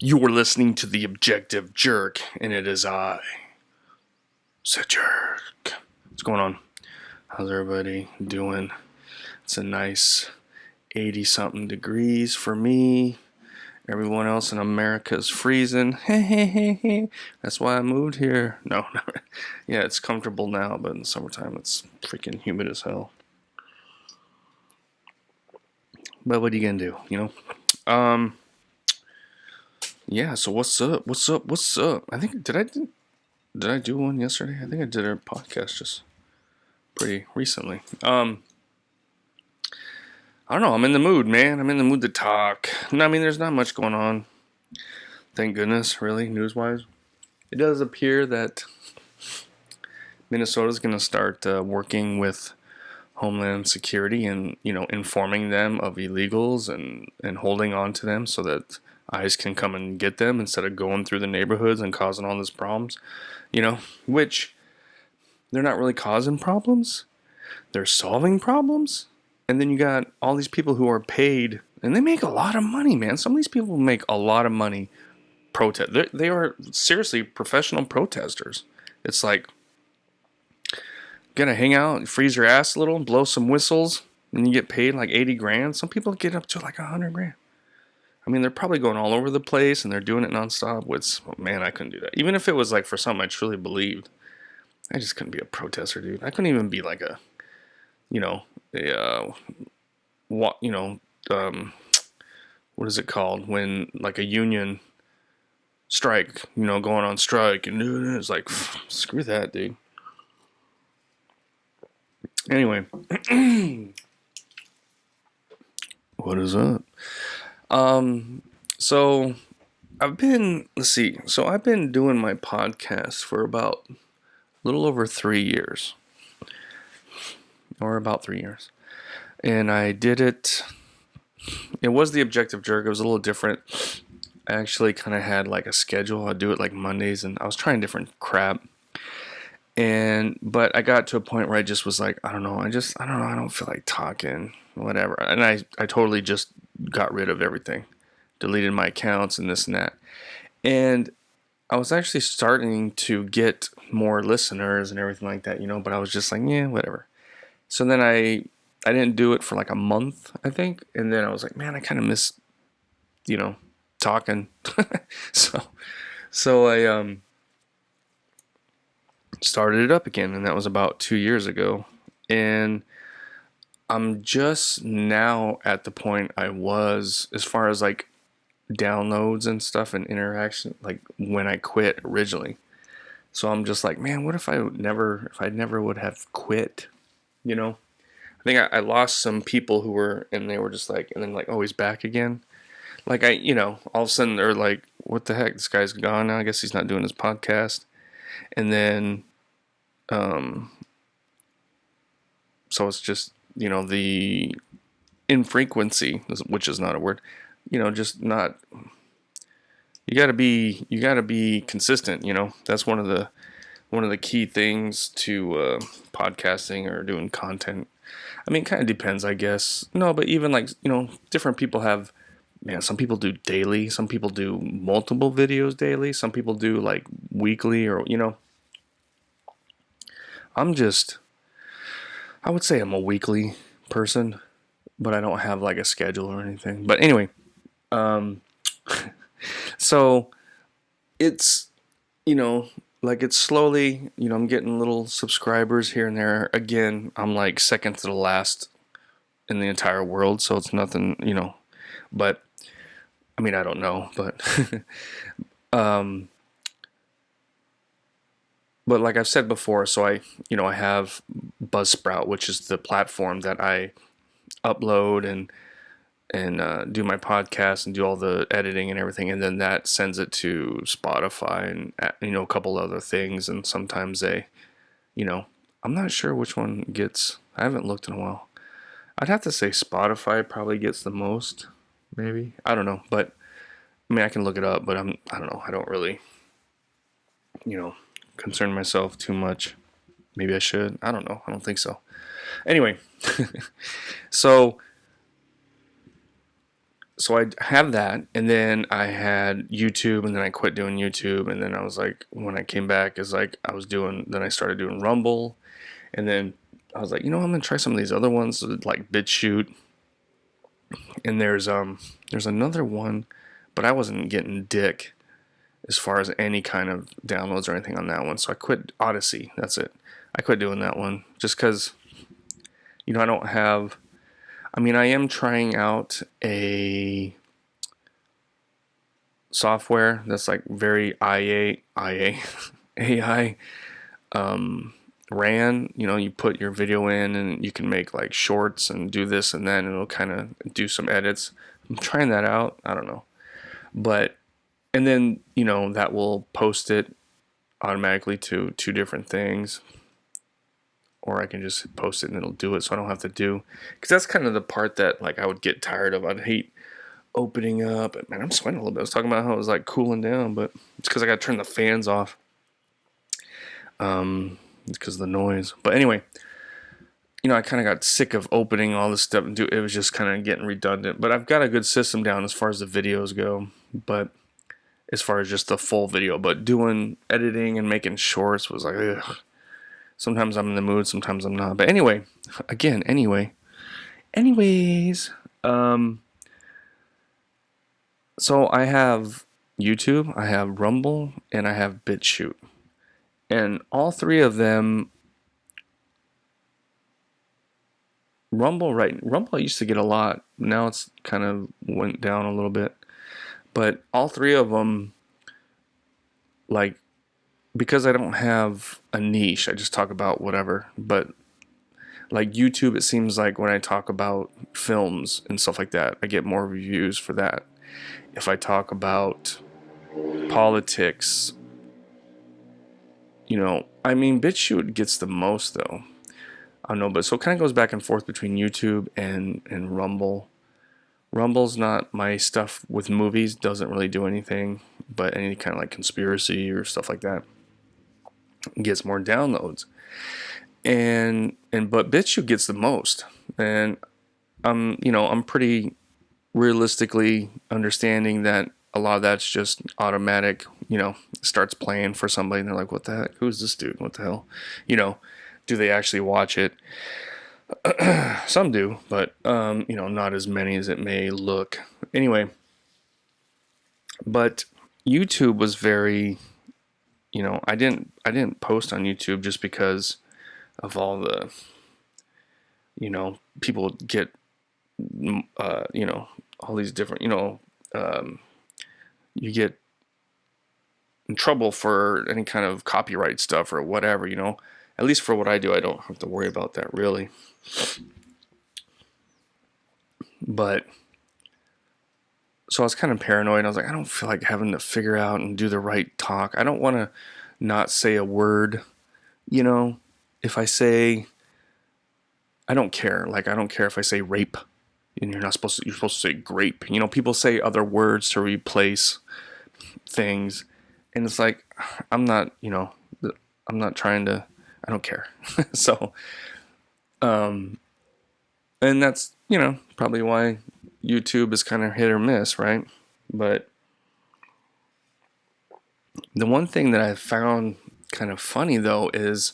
You're listening to The Objective Jerk, and it is I, the Jerk. What's going on? How's everybody doing? It's a nice 80-something degrees for me. Everyone else in America is freezing. That's why I moved here. No. Yeah, it's comfortable now, but in the summertime it's freaking humid as hell. But what are you gonna do, you know? Yeah, so what's up? I think, did I do one yesterday? I think I did a podcast just pretty recently. I don't know, I'm in the mood, man. I'm in the mood to talk. I mean, there's not much going on. Thank goodness, really, news-wise. It does appear that Minnesota's going to start working with Homeland Security and, informing them of illegals and holding on to them so that ICE can come and get them instead of going through the neighborhoods and causing all these problems, which they're not really causing problems. They're solving problems. And then you got all these people who are paid, and they make a lot of money, man. Some of these people make a lot of money protest. They are seriously professional protesters. It's like, gonna hang out, freeze your ass a little, blow some whistles, and you get paid like 80 grand. Some people get up to like 100 grand. I mean, they're probably going all over the place, and they're doing it nonstop. Man, I couldn't do that. Even if it was like for something I truly believed, I just couldn't be a protester, dude. I couldn't even be like what is it called when like a union strike, going on strike, and it's like, screw that, dude. Anyway, what is up? So I've been doing my podcast for about a little over 3 years. Or about 3 years. And I did it. It was The Objective Jerk. It was a little different. I actually kind of had like a schedule. I'd do it like Mondays, and I was trying different crap. But I got to a point where I just was like, I don't know. I don't feel like talking, whatever. And I totally just got rid of everything. Deleted my accounts and this and that. And I was actually starting to get more listeners and everything like that, but I was just like, yeah, whatever. So then I didn't do it for like a month, I think. And then I was like, man, I kind of miss, talking. So I started it up again, and that was about 2 years ago. And I'm just now at the point I was as far as like downloads and stuff and interaction, like when I quit originally. So I'm just like, man, what if I never would have quit? I think I lost some people who were, and they were just like, and then like, oh, he's back again. Like all of a sudden they're like, what the heck? This guy's gone now. I guess he's not doing his podcast. And then, so it's just, the infrequency, which is not a word, just not, you gotta be consistent, that's one of the key things to, podcasting or doing content. I mean, it kind of depends, I guess. No, but even like, different people have, man, some people do daily. Some people do multiple videos daily. Some people do like weekly or, I would say I'm a weekly person, but I don't have like a schedule or anything. But anyway, so it's, like it's slowly, I'm getting little subscribers here and there. Again, I'm like second to the last in the entire world, so it's nothing, but I mean, I don't know, but but like I've said before, so I have Buzzsprout, which is the platform that I upload and do my podcast and do all the editing and everything, and then that sends it to Spotify and a couple other things, and sometimes they, I'm not sure which one gets. I haven't looked in a while. I'd have to say Spotify probably gets the most, maybe. I don't know, but I mean I can look it up, but I don't know. I don't really, concern myself too much. Maybe I should. I don't know. I don't think so. Anyway, so so I have that, and then I had YouTube, and then I quit doing YouTube, and then I was like, when I came back, is like then I started doing Rumble, and then I was like, I'm gonna try some of these other ones like BitChute, and there's another one, but I wasn't getting dick as far as any kind of downloads or anything on that one, so I quit Odyssey. That's it. I quit doing that one just because I don't have. I mean, I am trying out a software that's like very AI ran. You put your video in and you can make like shorts and do this and then it'll kind of do some edits. I'm trying that out. I don't know. But, and then, that will post it automatically to two different things. Or I can just post it and it'll do it so I don't have to do. Because that's kind of the part that like I would get tired of. I'd hate opening up. Man, I'm sweating a little bit. I was talking about how it was like cooling down, but it's because I got to turn the fans off. It's because of the noise. But anyway, I kind of got sick of opening all this stuff and it was just kind of getting redundant. But I've got a good system down as far as the videos go. But as far as just the full video, but doing editing and making shorts was like, ugh. Sometimes I'm in the mood, sometimes I'm not. But anyways, so I have YouTube, I have Rumble, and I have BitChute. And all three of them, Rumble I used to get a lot. Now it's kind of went down a little bit. But all three of them, like, because I don't have a niche, I just talk about whatever. But like YouTube, it seems like when I talk about films and stuff like that, I get more views for that. If I talk about politics, I mean, BitChute gets the most though. I don't know, but so it kind of goes back and forth between YouTube and Rumble. Rumble's not my stuff with movies, doesn't really do anything, but any kind of like conspiracy or stuff like that gets more downloads. But BitChute gets the most. And I'm pretty realistically understanding that a lot of that's just automatic, starts playing for somebody and they're like, what the heck? Who's this dude? What the hell? Do they actually watch it? Some do, but not as many as it may look. Anyway, but YouTube was very, I didn't post on YouTube just because of all the, people get, all these different, you get in trouble for any kind of copyright stuff or whatever, At least for what I do, I don't have to worry about that really. But so I was kind of paranoid. I was like, I don't feel like having to figure out and do the right talk. I don't want to not say a word, if I say, I don't care. Like, I don't care if I say rape and you're supposed to say grape. People say other words to replace things. And it's like, I'm not trying to, I don't care. So, and that's, probably why YouTube is kind of hit or miss, right? But the one thing that I found kind of funny though is,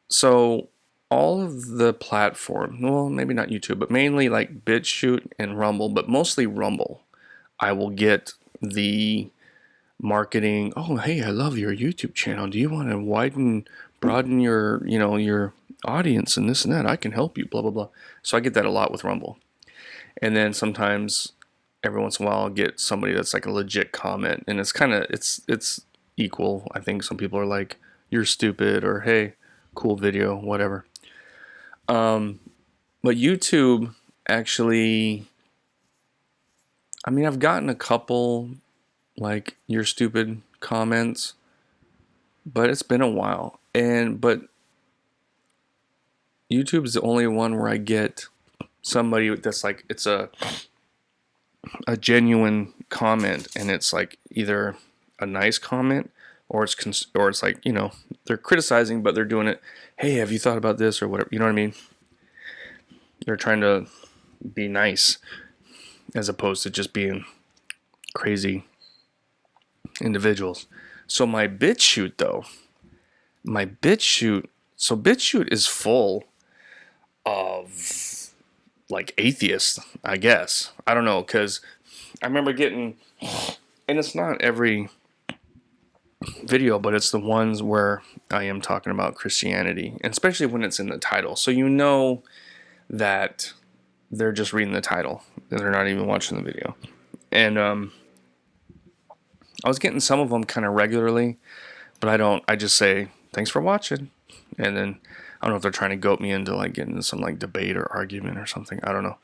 so all of the platform, well, maybe not YouTube, but mainly like BitChute and Rumble, but mostly Rumble, I will get the marketing. Oh, hey, I love your YouTube channel. Do you want to broaden your, your audience and this and that? I can help you, blah, blah, blah. So I get that a lot with Rumble. And then sometimes every once in a while I'll get somebody that's like a legit comment, and it's kind of, it's equal. I think some people are like, you're stupid, or hey, cool video, whatever. But YouTube actually, I mean, I've gotten a couple like you're stupid comments, but it's been a while. But YouTube is the only one where I get somebody that's like, it's a genuine comment, and it's like either a nice comment or it's like, they're criticizing, but they're doing it, hey, have you thought about this or whatever, you know what I mean? They're trying to be nice, as opposed to just being crazy individuals. So my BitChute though, so BitChute is full of like atheists, I guess. I don't know, because I remember getting, and it's not every video, but it's the ones where I am talking about Christianity, and especially when it's in the title. So you know that they're just reading the title, and they're not even watching the video. And I was getting some of them kind of regularly, but I just say, thanks for watching. And then I don't know if they're trying to goat me into like getting some like debate or argument or something. I don't know.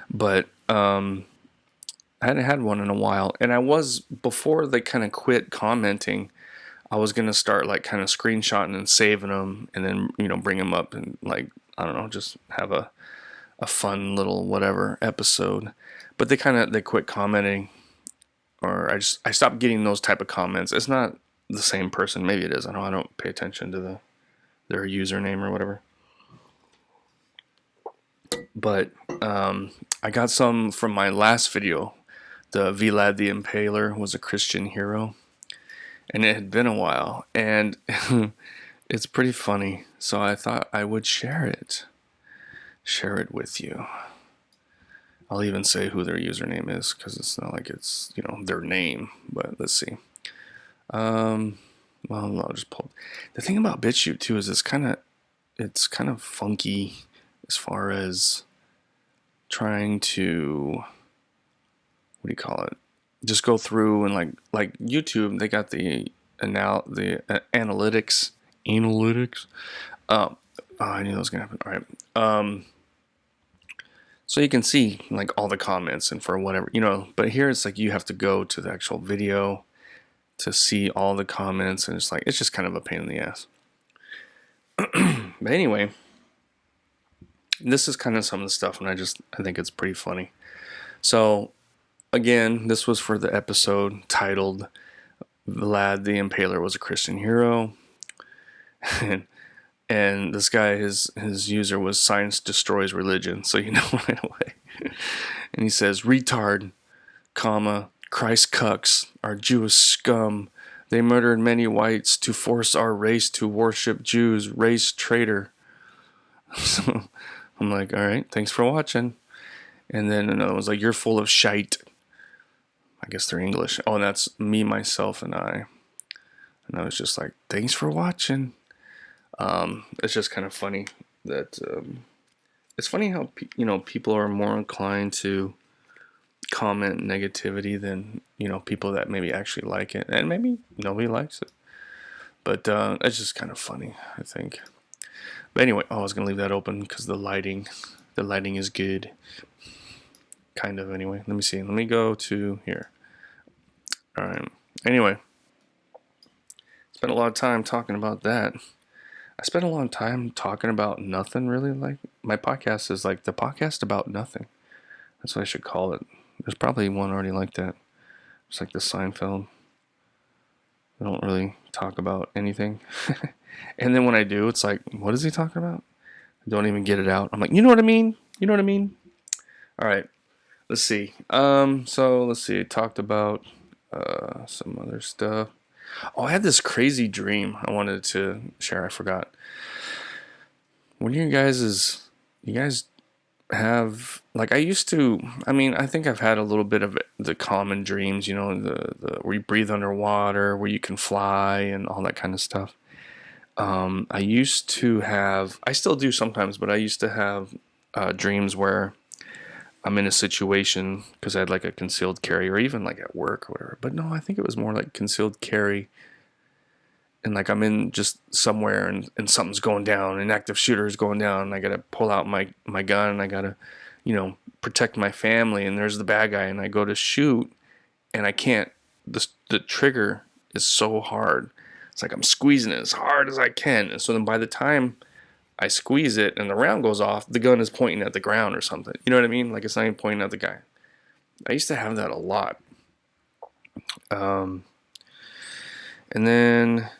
But I hadn't had one in a while. And I was, before they kind of quit commenting, I was going to start like kind of screenshotting and saving them and then, bring them up and like, I don't know, just have a fun little whatever episode. But they quit commenting, or I stopped getting those type of comments. It's not the same person. Maybe it is. I don't pay attention to their username or whatever. But I got some from my last video. The Vlad the Impaler was a Christian hero, and it had been a while, and it's pretty funny. So I thought I would share it with you. I'll even say who their username is, because it's not like it's their name. But let's see. Well, I'll just pull. The thing about BitChute too is it's kind of funky as far as trying to, what do you call it? Just go through and like YouTube. They got the analytics. Oh, I knew that was gonna happen. All right. So you can see like all the comments and for whatever, but here it's like you have to go to the actual video to see all the comments, and it's just kind of a pain in the ass. But anyway, this is kind of some of the stuff, and I think it's pretty funny. So again, this was for the episode titled Vlad the Impaler was a Christian hero. And this guy, his user was Science Destroys Religion, so you know right away. And he says, retard, comma, Christ cucks, are Jewish scum. They murdered many whites to force our race to worship Jews, race traitor. So I'm like, all right, thanks for watching. And then another one's like, you're full of shite. I guess they're English. Oh, and that's me, myself, and I. And I was just like, thanks for watching. It's just kind of funny that it's funny how people are more inclined to comment negativity than people that maybe actually like it, and maybe nobody likes it, but it's just kind of funny, I think. But anyway, I was gonna leave that open because the lighting is good, kind of. Anyway, let me see. Let me go to here. All right. Anyway, spent a lot of time talking about that. I spent a lot of time talking about nothing, really. Like, my podcast is like the podcast about nothing. That's what I should call it. There's probably one already like that. It's like the Seinfeld. I don't really talk about anything. And then when I do, it's like, what is he talking about? I don't even get it out. I'm like, you know what I mean? You know what I mean? All right. Let's see. So let's see. I talked about some other stuff. Oh, I had this crazy dream I wanted to share. I forgot. What do you guys have, like, I used to, I think I've had a little bit of the common dreams, the where you breathe underwater, where you can fly and all that kind of stuff. I used to have, I still do sometimes, but I used to have dreams where I'm in a situation, because I had like a concealed carry, or even like at work or whatever. But no, I think it was more like concealed carry. And like I'm in just somewhere and something's going down, an active shooter is going down, and I gotta pull out my gun, and I gotta, protect my family, and there's the bad guy, and I go to shoot, and I can't, the trigger is so hard. It's like I'm squeezing it as hard as I can. And so then by the time I squeeze it and the round goes off, the gun is pointing at the ground or something. You know what I mean? Like, it's not even pointing at the guy. I used to have that a lot. And then,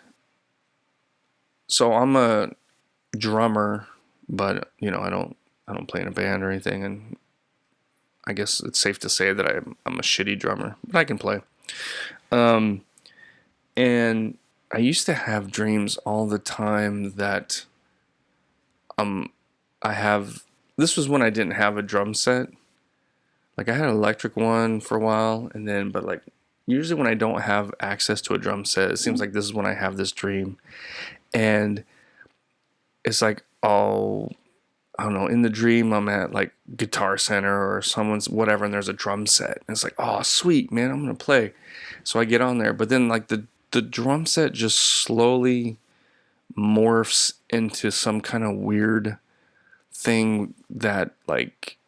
so I'm a drummer, but I don't play in a band or anything. And I guess it's safe to say that I'm a shitty drummer, but I can play. And I used to have dreams all the time that I have. This was when I didn't have a drum set. Like I had an electric one for a while, and then but like usually when I don't have access to a drum set, it seems like this is when I have this dream, and it's like, oh, I don't know, in the dream I'm at like Guitar Center or someone's whatever, and there's a drum set, and it's like, oh sweet man, I'm gonna play. So I get on there, but then like the drum set just slowly morphs into some kind of weird thing that like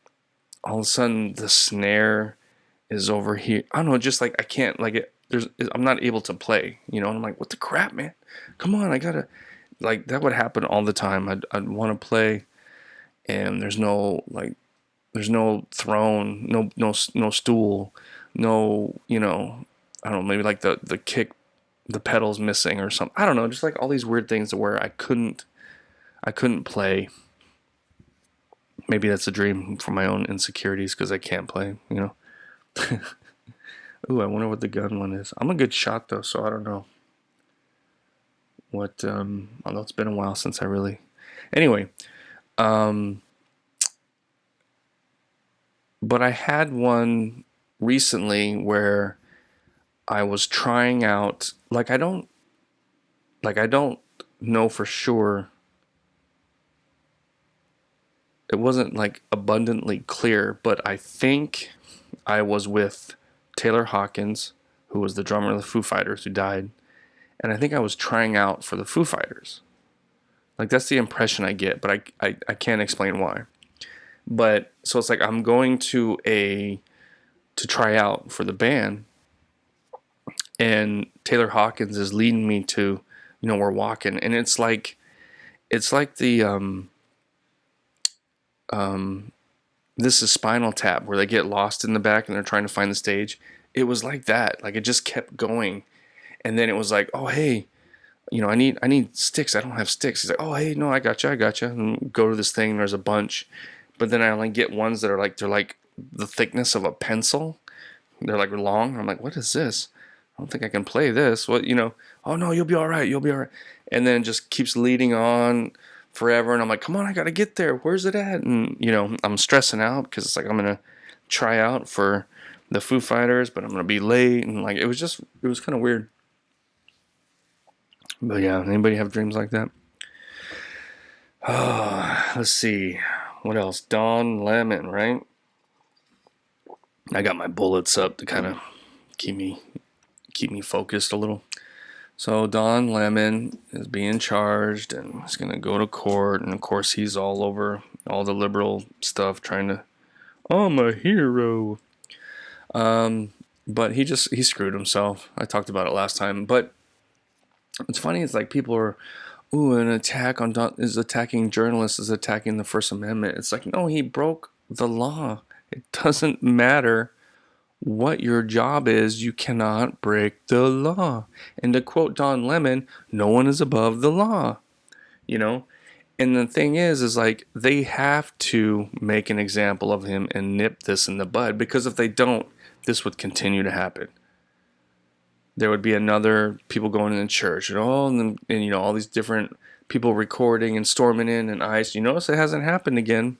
all of a sudden the snare is over here. I don't know, just like I can't like it. I'm not able to play, you know. And I'm like, what the crap, man? Come on, I gotta like that would happen all the time. I'd want to play, and there's no throne, no stool, no, you know, I don't know, maybe like the kick, the pedals missing or something. I don't know, just like all these weird things where I couldn't play. Maybe that's a dream for my own insecurities because I can't play, you know. Ooh, I wonder what the gun one is. I'm a good shot though, so I don't know what. Although it's been a while since I really. Anyway, but I had one recently where I was trying out. Like I don't know for sure. It wasn't like abundantly clear, but I think I was with Taylor Hawkins, who was the drummer of the Foo Fighters, who died, and I think I was trying out for the Foo Fighters. Like that's the impression I get, but I can't explain why. But so it's like I'm going to try out for the band, and Taylor Hawkins is leading me to, you know, we're walking, and it's like the This is Spinal Tap, where they get lost in the back and they're trying to find the stage. It was like that. Like it just kept going. And then it was like, oh, hey, you know, I need sticks. I don't have sticks. He's like, oh, hey, no, I gotcha. And go to this thing. There's a bunch. But then I only get ones that are they're like the thickness of a pencil. They're like long. I'm like, what is this? I don't think I can play this. What, you know, oh no, you'll be all right. You'll be all right. And then it just keeps leading on forever, and I'm like, come on, I gotta get there. Where's it at? And you know, I'm stressing out because it's like I'm gonna try out for the Foo Fighters, but I'm gonna be late, and like it was kind of weird. But yeah, anybody have dreams like that? Let's see, what else? Don Lemon, right? I got my bullets up to kind of keep me focused a little. So Don Lemon is being charged and he's going to go to court. And of course he's all over all the liberal stuff trying to, oh, I'm a hero. But he screwed himself. I talked about it last time. But it's funny. It's like people are, ooh, an attack on Don is attacking journalists, is attacking the First Amendment. It's like, no, he broke the law. It doesn't matter what your job is, you cannot break the law. And to quote Don Lemon, no one is above the law, you know? And the thing is like they have to make an example of him and nip this in the bud, because if they don't, this would continue to happen. There would be another people going in the church and you know, all these different people recording and storming in and ICE. You notice it hasn't happened again.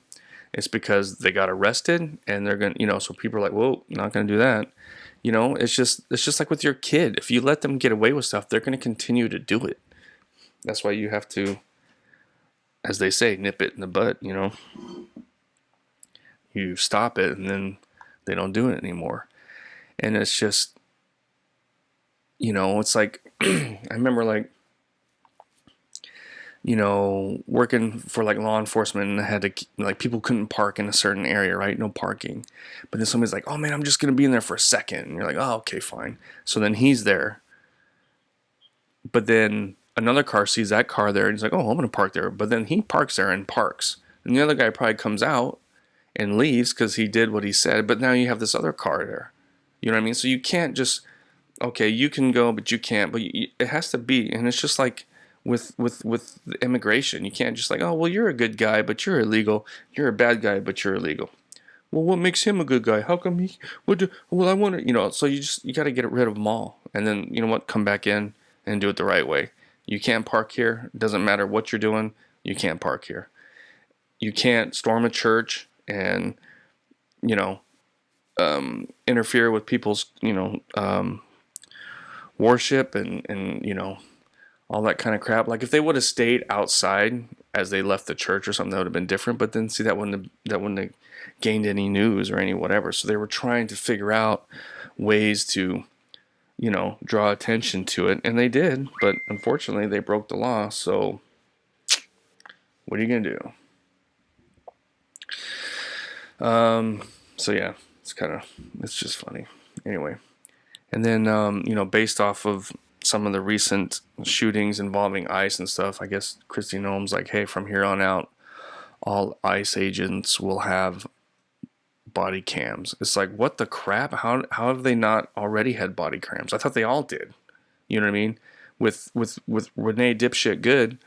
It's because they got arrested and they're going to, you know, so people are like, whoa, not going to do that. You know, it's just like with your kid. If you let them get away with stuff, they're going to continue to do it. That's why you have to, as they say, nip it in the bud, you know. You stop it and then they don't do it anymore. And it's just, you know, it's like, I remember like, you know, working for like law enforcement, and I had to, like, people couldn't park in a certain area, right? No parking. But then somebody's like, oh man, I'm just going to be in there for a second. And you're like, oh, okay, fine. So then he's there. But then another car sees that car there and he's like, oh, I'm going to park there. But then he parks there and parks. And the other guy probably comes out and leaves because he did what he said. But now you have this other car there. You know what I mean? So you can't just, okay, you can go, but you can't. But it has to be. And it's just like, with immigration, you can't just like, oh well, you're a good guy but you're illegal, you're a bad guy but you're illegal. Well, what makes him a good guy? How come he? Well, I want to. So you got to get rid of them all, and then you know what? Come back in and do it the right way. You can't park here. It doesn't matter what you're doing. You can't park here. You can't storm a church and you know interfere with people's worship and all that kind of crap. Like if they would have stayed outside as they left the church or something, that would have been different. But then see, that wouldn't have gained any news or any whatever. So they were trying to figure out ways to draw attention to it, and they did. But unfortunately, they broke the law. So what are you gonna do? So yeah, it's just funny. Anyway, and then based off of some of the recent shootings involving ICE and stuff, I guess Kristi Noem's like, hey, from here on out, all ICE agents will have body cams. It's like, what the crap? How have they not already had body cams? I thought they all did. You know what I mean? With Renee Dipshit Good,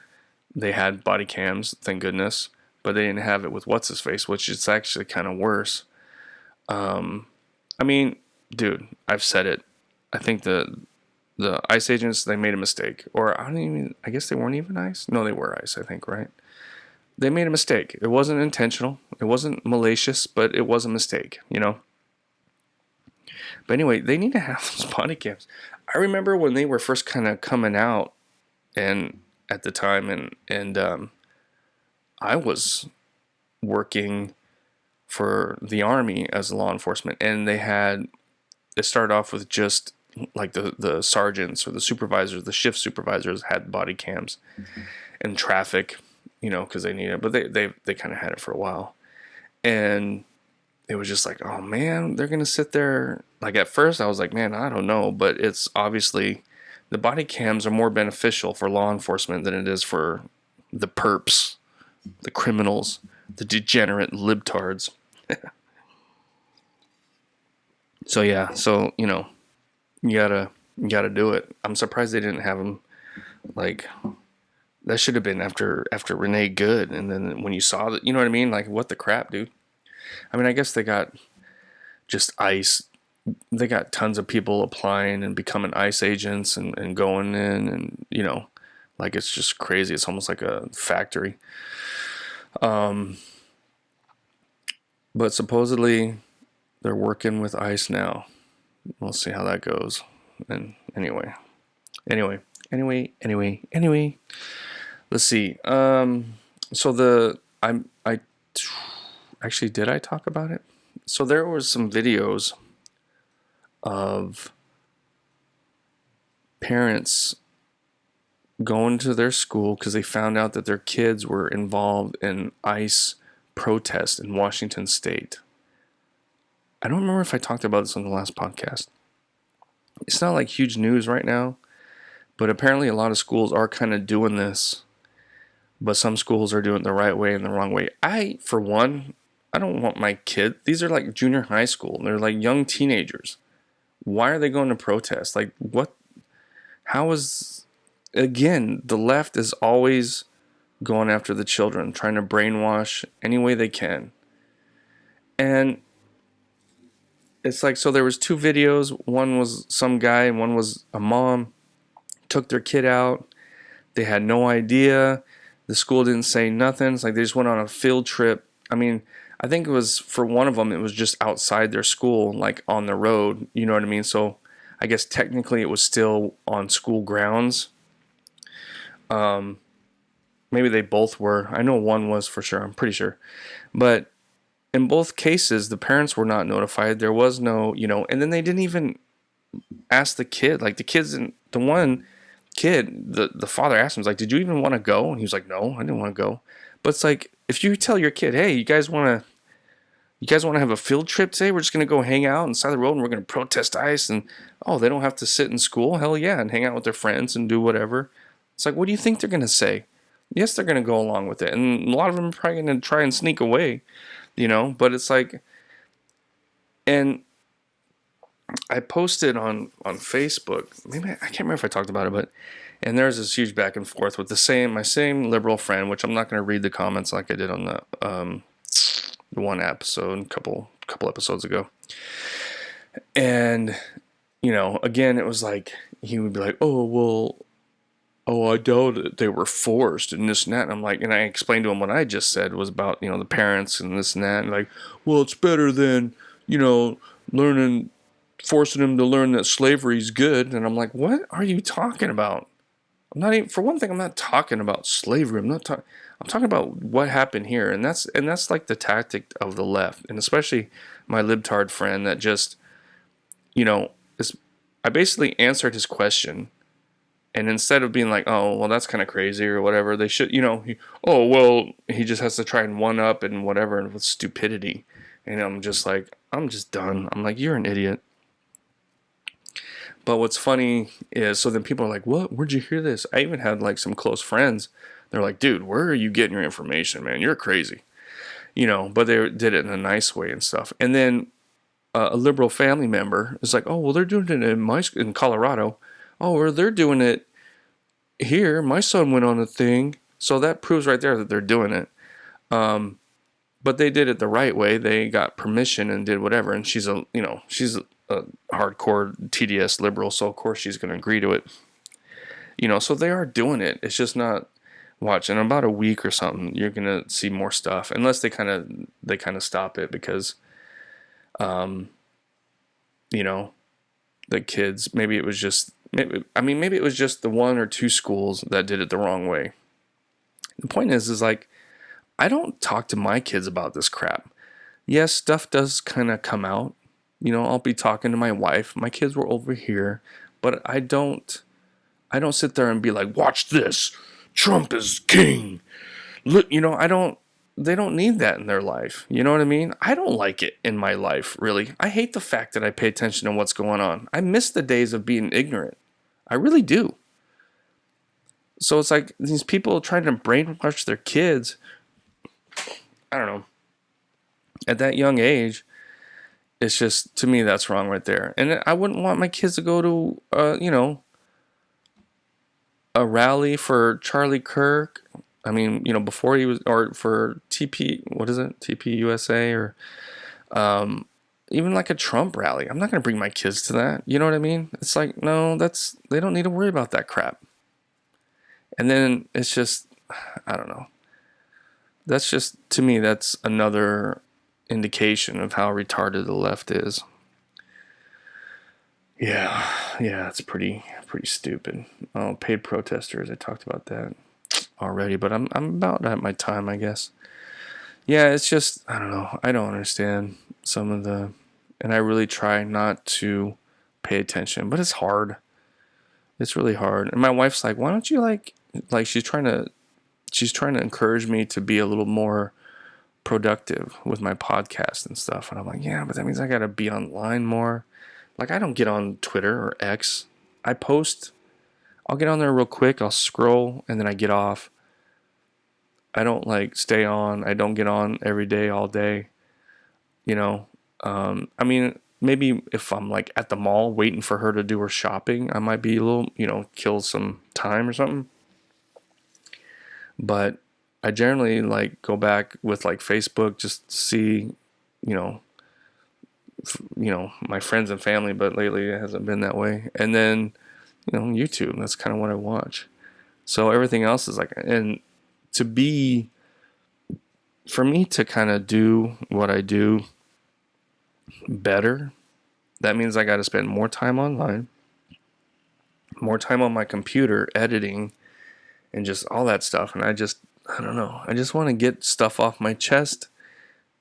they had body cams, thank goodness, but they didn't have it with what's his face, which is actually kind of worse. I mean, dude, I've said it. I think the ICE agents, they made a mistake, or I guess they weren't even ICE. No, they were ICE, I think, right? They made a mistake. It wasn't intentional. It wasn't malicious, but it was a mistake, But anyway, they need to have those body cams. I remember when they were first kind of coming out, and at the time, and I was working for the Army as a law enforcement, and it started off with just like the sergeants or the supervisors, the shift supervisors had body cams, and traffic, because they needed it, but they kind of had it for a while, and it was just like, oh man, they're gonna sit there. Like at first, I was like, man, I don't know, but it's obviously the body cams are more beneficial for law enforcement than it is for the perps, the criminals, the degenerate libtards. So yeah, you gotta do it. I'm surprised they didn't have them like. That should have been after Renee Good, and then when you saw that, you know what I mean? Like, what the crap, dude? I mean, I guess they got just ICE. They got tons of people applying and becoming ICE agents and going in, and like it's just crazy. It's almost like a factory. But supposedly they're working with ICE now. We'll see how that goes. And anyway. Let's see. So I actually, did I talk about it? So there was some videos of parents going to their school because they found out that their kids were involved in ICE protest in Washington State. I don't remember if I talked about this on the last podcast. It's not like huge news right now, but apparently a lot of schools are kind of doing this. But some schools are doing it the right way and the wrong way. For one, I don't want my kid. These are like junior high school. They're like young teenagers. Why are they going to protest? Like what? Again, the left is always going after the children, trying to brainwash any way they can. And it's like, so there was two videos. One was some guy and one was a mom. Took their kid out. They had no idea. The school didn't say nothing. It's like they just went on a field trip. I mean, I think it was, for one of them, it was just outside their school, like on the road. You know what I mean? So I guess technically it was still on school grounds. Maybe they both were. I know one was for sure. I'm pretty sure. But in both cases, the parents were not notified. There was no, and then they didn't even ask the kid. Like the kids, the one kid, the father asked him, like, did you even want to go? And he was like, no, I didn't want to go. But it's like, if you tell your kid, hey, you guys want to have a field trip today? We're just going to go hang out on the side of the road and we're going to protest ICE. And, they don't have to sit in school. Hell yeah. And hang out with their friends and do whatever. It's like, what do you think they're going to say? Yes, they're going to go along with it. And a lot of them are probably going to try and sneak away, but it's like, and I posted on Facebook, maybe I can't remember if I talked about it, and there's this huge back and forth with my same liberal friend, which I'm not going to read the comments like I did on one episode, a couple episodes ago. And, again, it was like, he would be like, oh, well, I doubt that they were forced and this and that. And I'm like, and I explained to him what I just said was about, the parents and this and that. And like, well, it's better than, forcing them to learn that slavery is good. And I'm like, what are you talking about? I'm not even, for one thing, I'm not talking about slavery. I'm talking about what happened here. And that's like the tactic of the left. And especially my libtard friend that just, is, I basically answered his question. And instead of being like, oh, well, that's kind of crazy or whatever, they should, he just has to try and one up and whatever and with stupidity. And I'm just done. I'm like, you're an idiot. But what's funny is, so then people are like, what? Where'd you hear this? I even had like some close friends. They're like, dude, where are you getting your information, man? You're crazy. But they did it in a nice way and stuff. And then a liberal family member is like, oh, well, they're doing it in Colorado. Oh, or they're doing it here. My son went on a thing. So that proves right there that they're doing it. But they did it the right way. They got permission and did whatever. And she's a hardcore TDS liberal. So of course she's going to agree to it. So they are doing it. It's just not, watch, in about a week or something, you're going to see more stuff. Unless they kind of stop it because, the kids, maybe it was just the one or two schools that did it the wrong way. The point is like, I don't talk to my kids about this crap. Yes, stuff does kind of come out. I'll be talking to my wife. My kids were over here, but I don't sit there and be like, watch this. Trump is king. Look, they don't need that in their life. You know what I mean? I don't like it in my life, really. I hate the fact that I pay attention to what's going on. I miss the days of being ignorant. I really do. So it's like these people trying to brainwash their kids. I don't know. At that young age, it's just, to me, that's wrong right there. And I wouldn't want my kids to go to, a rally for Charlie Kirk. I mean, before he was, or for TP USA, or even like a Trump rally. I'm not going to bring my kids to that. You know what I mean? It's like, no, they don't need to worry about that crap. And then it's just, I don't know. That's just, to me, that's another indication of how retarded the left is. Yeah, it's pretty stupid. Oh, paid protesters, I talked about that already, but I'm about at my time, I guess. Yeah, it's just, I don't know. I don't understand some of and I really try not to pay attention, but it's hard. It's really hard. And my wife's like, why don't you like she's trying to encourage me to be a little more productive with my podcast and stuff. And I'm like, yeah, but that means I got to be online more. Like, I don't get on Twitter or X. I post, I'll get on there real quick, I'll scroll, and then I get off. I don't stay on. I don't get on every day, all day. I mean, maybe if I'm at the mall waiting for her to do her shopping, I might be a little, kill some time or something. But I generally go back with Facebook just to see, my friends and family, but lately it hasn't been that way. And then, YouTube, that's kind of what I watch. So everything else is and for me to kind of do what I do better, that means I got to spend more time online, more time on my computer editing and just all that stuff. And I don't know. I just want to get stuff off my chest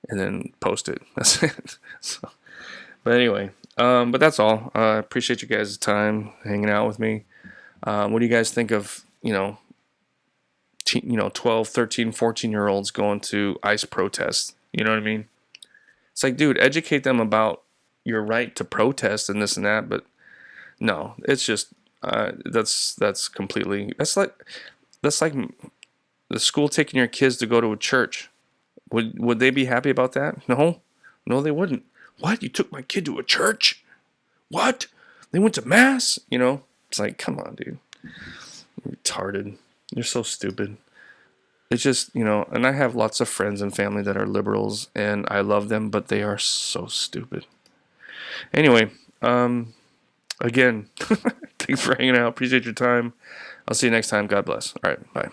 and then post it. That's it. But anyway, but that's all. I appreciate you guys' time hanging out with me. What do you guys think of, 12, 13, 14-year-olds going to ICE protests? You know what I mean? It's like, dude, educate them about your right to protest and this and that. But no, it's just, that's completely, that's like the school taking your kids to go to a church. Would they be happy about that? No, they wouldn't. What? You took my kid to a church? What? They went to mass? It's like, come on, dude. You're retarded. You're so stupid. it's just, and I have lots of friends and family that are liberals, and I love them, but they are so stupid. Anyway, again, thanks for hanging out. Appreciate your time. I'll see you next time. God bless. All right, bye.